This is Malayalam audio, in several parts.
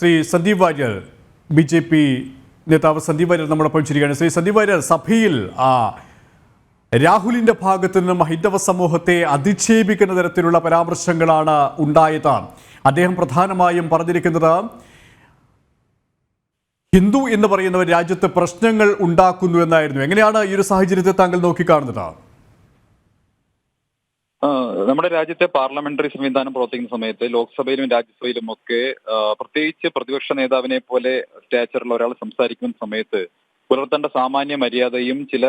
ശ്രീ സന്ദീപ് വാര്യർ BJP നേതാവ് സന്ദീപ് വാര്യർ നമ്മളൊപ്പം ചിരിക്കുകയാണ്. ശ്രീ സന്ദീപ് വാര്യർ, സഭയിൽ രാഹുലിന്റെ ഭാഗത്തു നിന്നും ഹൈന്ദവ സമൂഹത്തെ അധിക്ഷേപിക്കുന്ന തരത്തിലുള്ള പരാമർശങ്ങളാണ് ഉണ്ടായത്. അദ്ദേഹം പ്രധാനമായും പറഞ്ഞിരിക്കുന്നത് ഹിന്ദു എന്ന് പറയുന്നവർ രാജ്യത്ത് പ്രശ്നങ്ങൾ ഉണ്ടാക്കുന്നു എന്നായിരുന്നു. എങ്ങനെയാണ് ഈ ഒരു സാഹചര്യത്തെ താങ്കൾ നോക്കിക്കാണുന്നത്? നമ്മുടെ രാജ്യത്തെ പാർലമെന്ററി സംവിധാനം പ്രവർത്തിക്കുന്ന സമയത്ത് ലോക്സഭയിലും രാജ്യസഭയിലും ഒക്കെ പ്രത്യേകിച്ച് പ്രതിപക്ഷ നേതാവിനെ പോലെ സ്റ്റാച്ചറുള്ള ഒരാൾ സംസാരിക്കുന്ന സമയത്ത് പുലർത്തേണ്ട സാമാന്യ മര്യാദയും ചില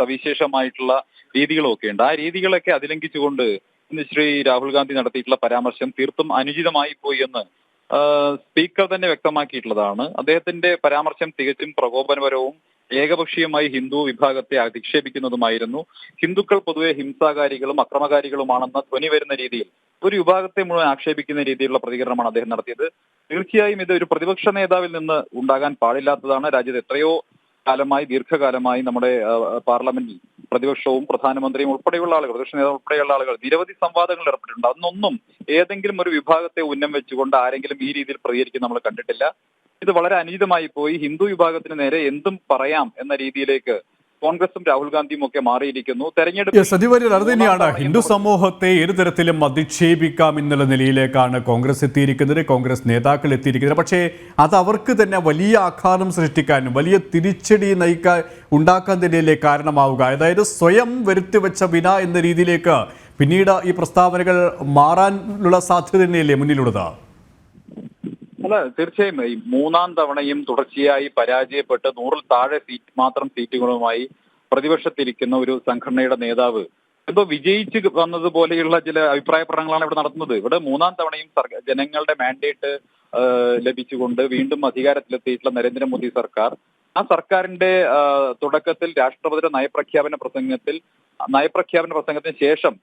സവിശേഷമായിട്ടുള്ള രീതികളും ഒക്കെ ഉണ്ട്. ആ രീതികളൊക്കെ അതിലംഘിച്ചുകൊണ്ട് ഇന്ന് ശ്രീ രാഹുൽ ഗാന്ധി നടത്തിയിട്ടുള്ള പരാമർശം തീർത്തും അനുചിതമായി പോയി എന്ന് സ്പീക്കർ തന്നെ വ്യക്തമാക്കിയിട്ടുള്ളതാണ്. അദ്ദേഹത്തിന്റെ പരാമർശം തികച്ചും പ്രകോപനപരവും ഏകപക്ഷീയമായി ഹിന്ദു വിഭാഗത്തെ അധിക്ഷേപിക്കുന്നതുമായിരുന്നു. ഹിന്ദുക്കൾ പൊതുവെ ഹിംസാകാരികളും അക്രമകാരികളുമാണെന്ന ധ്വനി വരുന്ന രീതിയിൽ ഒരു വിഭാഗത്തെ മുഴുവൻ ആക്ഷേപിക്കുന്ന രീതിയിലുള്ള പ്രതികരണമാണ് അദ്ദേഹം നടത്തിയത്. തീർച്ചയായും ഇത് ഒരു പ്രതിപക്ഷ നേതാവിൽ നിന്ന് ഉണ്ടാകാൻ പാടില്ലാത്തതാണ്. രാജ്യത്ത് എത്രയോ കാലമായി ദീർഘകാലമായി നമ്മുടെ പാർലമെന്റിൽ പ്രതിപക്ഷവും പ്രധാനമന്ത്രിയും ഉൾപ്പെടെയുള്ള ആളുകൾ, പ്രതിപക്ഷ നേതാവ് ഉൾപ്പെടെയുള്ള ആളുകൾ നിരവധി സംവാദങ്ങളിൽ ഏർപ്പെട്ടിട്ടുണ്ട്. അതൊന്നും ഏതെങ്കിലും ഒരു വിഭാഗത്തെ ഉന്നം വെച്ചുകൊണ്ട് ആരെങ്കിലും ഈ രീതിയിൽ പ്രതികരിക്കും നമ്മൾ കണ്ടിട്ടില്ല. ഇത് വളരെ അനുചിതമായി പോയി. ഹിന്ദു വിഭാഗത്തിന് നേരെ എന്തും പറയാം എന്ന രീതിയിലേക്ക് കോൺഗ്രസും രാഹുൽ ഗാന്ധിയും ഒക്കെ മാറിയിരിക്കുന്നു. അത് തന്നെയാണ്, ഹിന്ദു സമൂഹത്തെ ഏതു തരത്തിലും അധിക്ഷേപിക്കാം എന്നുള്ള നിലയിലേക്കാണ് കോൺഗ്രസ് എത്തിയിരിക്കുന്നത്, കോൺഗ്രസ് നേതാക്കൾ എത്തിയിരിക്കുന്നത്. പക്ഷേ അത് അവർക്ക് തന്നെ വലിയ ആഘാതം സൃഷ്ടിക്കാനും വലിയ തിരിച്ചടി ഉണ്ടാക്കാൻ തന്നെയല്ലേ കാരണമാവുക. അതായത് സ്വയം വരുത്തിവെച്ച വിന എന്ന രീതിയിലേക്ക് പിന്നീട് ഈ പ്രസ്താവനകൾ മാറാനുള്ള സാധ്യത തന്നെയല്ലേ മുന്നിലുള്ളത്? അല്ല, തീർച്ചയായും ഈ മൂന്നാം തവണയും തുടർച്ചയായി പരാജയപ്പെട്ട് 100-ൽ താഴെ സീറ്റുകളുമായി പ്രതിപക്ഷത്തിരിക്കുന്ന ഒരു സംഘടനയുടെ നേതാവ് എന്തോ വിജയിച്ച് വന്നതുപോലെയുള്ള ചില അഭിപ്രായ പ്രകടനങ്ങളാണ് ഇവിടെ നടത്തുന്നത്. ഇവിടെ മൂന്നാം തവണയും ജനങ്ങളുടെ മാൻഡേറ്റ് ലഭിച്ചുകൊണ്ട് വീണ്ടും അധികാരത്തിലെത്തിയിട്ടുള്ള നരേന്ദ്രമോദി സർക്കാർ, ആ സർക്കാരിന്റെ തുടക്കത്തിൽ രാഷ്ട്രപതിയുടെ നയപ്രഖ്യാപന പ്രസംഗത്തിന് ശേഷം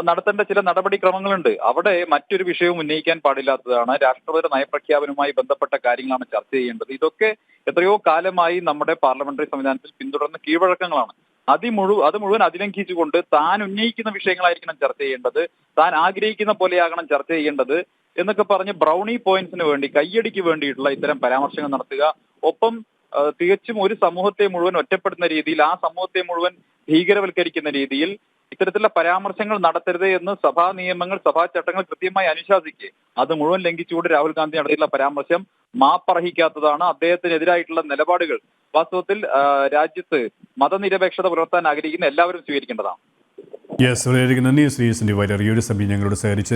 നടത്തേണ്ട ചില നടപടിക്രമങ്ങളുണ്ട്. അവിടെ മറ്റൊരു വിഷയവും ഉന്നയിക്കാൻ പാടില്ലാത്തതാണ്. രാഷ്ട്രപതിയുടെ നയപ്രഖ്യാപനവുമായി ബന്ധപ്പെട്ട കാര്യങ്ങളാണ് ചർച്ച ചെയ്യേണ്ടത്. ഇതൊക്കെ എത്രയോ കാലമായി നമ്മുടെ പാർലമെന്ററി സംവിധാനത്തിൽ പിന്തുടർന്ന കീഴ്വഴക്കങ്ങളാണ്. അത് മുഴുവൻ അതിലംഘിച്ചുകൊണ്ട് താൻ ഉന്നയിക്കുന്ന വിഷയങ്ങളായിരിക്കണം ചർച്ച ചെയ്യേണ്ടത്, താൻ ആഗ്രഹിക്കുന്ന പോലെയാകണം ചർച്ച ചെയ്യേണ്ടത് എന്നൊക്കെ പറഞ്ഞ് ബ്രൗണി പോയിന്റ്സിന് വേണ്ടി, കയ്യടിക്ക് വേണ്ടിയിട്ടുള്ള ഇത്തരം പരാമർശങ്ങൾ നടത്തുക, ഒപ്പം തികച്ചും ഒരു സമൂഹത്തെ മുഴുവൻ ഒറ്റപ്പെടുന്ന രീതിയിൽ, ആ സമൂഹത്തെ മുഴുവൻ ഭീകരവൽക്കരിക്കുന്ന രീതിയിൽ ഇത്തരത്തിലുള്ള പരാമർശങ്ങൾ നടത്തരുത് എന്ന് സഭാ നിയമങ്ങൾ, സഭാ ചട്ടങ്ങൾ കൃത്യമായി അനുശാസിക്കുക. അത് മുഴുവൻ ലംഘിച്ചുകൊണ്ട് രാഹുൽ ഗാന്ധി നടത്തിയിട്ടുള്ള പരാമർശം മാപ്പർഹിക്കാത്തതാണ്. അദ്ദേഹത്തിനെതിരായിട്ടുള്ള നിലപാടുകൾ വാസ്തവത്തിൽ രാജ്യത്ത് മതനിരപേക്ഷത പുലർത്താൻ ആഗ്രഹിക്കുന്ന എല്ലാവരും സ്വീകരിക്കേണ്ടതാണ്. നന്ദി ശ്രീ സന്ദീപ് വാര്യർ, ഈ ഒരു സമയം ഞങ്ങളോട് സഹകരിച്ചു.